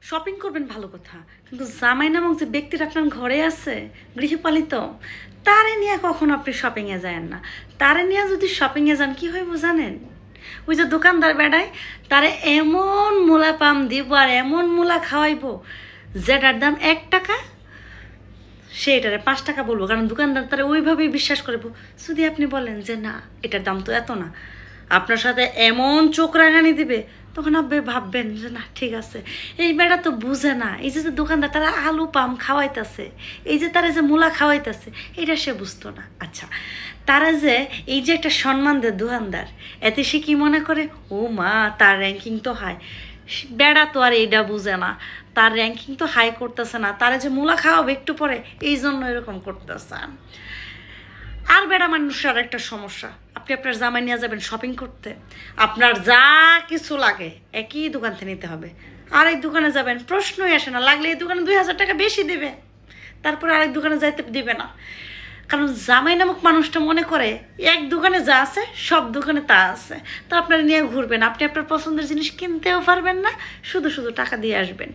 Shopping করবেন ভালো কথা, কিন্তু জামাই নামক যে ব্যক্তির আপনার ঘরে আছে গৃহপালিত, তারে নিয়ে কখনো আপনি শপিংয়ে যান না। তারে নিয়ে যদি শপিংয়ে যান কি হইব জানেন? ওই যে দোকানদার বেড়ায় তারে এমন মূলা পাম দিব আর এমন মূলা খাওয়াইব যেটার দাম 1 টাকা, সেটারে 5 টাকা বলবো, কারণ দোকানদার তারা ওইভাবেই বিশ্বাস করবো। যদি আপনি বলেন যে না এটার দাম তো এত না, আপনার সাথে এমন চোখ রাঙানি দিবে, তখন আপনি ভাববেন যে না ঠিক আছে। এই বেড়া তো বুঝে না, এই যে দোকানদার তারা আলু পাম খাওয়াইতেছে, এই যে তারা যে মূলা খাওয়াইতেছে, এটা সে বুঝতো না। আচ্ছা, তারা যে এই যে একটা সম্মান দেয় দোকানদার, এতে সে কি মনে করে, ও মা তার র্যাঙ্কিং তো হাই। বেড়া তো আর এইটা বুঝে না, তার র্যাঙ্কিং তো হাই করতেছে না, তারা যে মূলা খাওয়াবে একটু পরে, এই জন্য এরকম করতেছে। আর বেড়া মানুষের একটা সমস্যা, আপনি আপনার জামাই নিয়ে যাবেন শপিং করতে, আপনার যা কিছু লাগে একই দোকান থেকে নিতে হবে। আর এই দোকানে যাবেন, প্রশ্নই আসে না, লাগলে এই দোকানে 2000 টাকা বেশি দিবে, তারপরে আরেক দোকানে যাইতে দিবে না। কারণ জামাই নামক মানুষটা মনে করে এক দোকানে যা আছে সব দোকানে তা আছে, তো আপনার নিয়ে ঘুরবেন, আপনি আপনার পছন্দের জিনিস কিনতেও পারবেন না, শুধু শুধু টাকা দিয়ে আসবেন।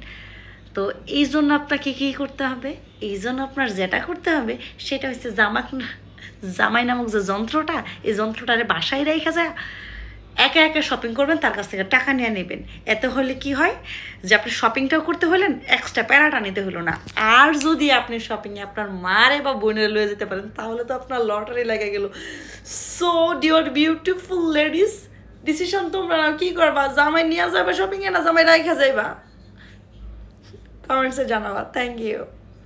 তো এই জন্য আপনাকে কী করতে হবে? এই জন্য আপনার যেটা করতে হবে সেটা হচ্ছে জামাই নামক যে যন্ত্রটা, এই যন্ত্রটারে বাসায় রেখে যায় একা একা শপিং করবেন, তার কাছ থেকে টাকা নিয়ে নেবেন। এতে হলে কি হয় যে আপনি শপিংটাও করতে হলেন, এক্সট্রা প্যারাটা নিতে হলো না। আর যদি আপনি শপিংয়ে আপনার মারে বা বোনের লয়ে যেতে পারেন, তাহলে তো আপনার লটারি লেগে গেল। So dear beautiful ladies, decision তোমরা কি করবা? জামাই নিয়ে যাবে শপিংয়ে না জামাই রাইখা যাইবা? কমেন্টসে জানাবা। Thank you.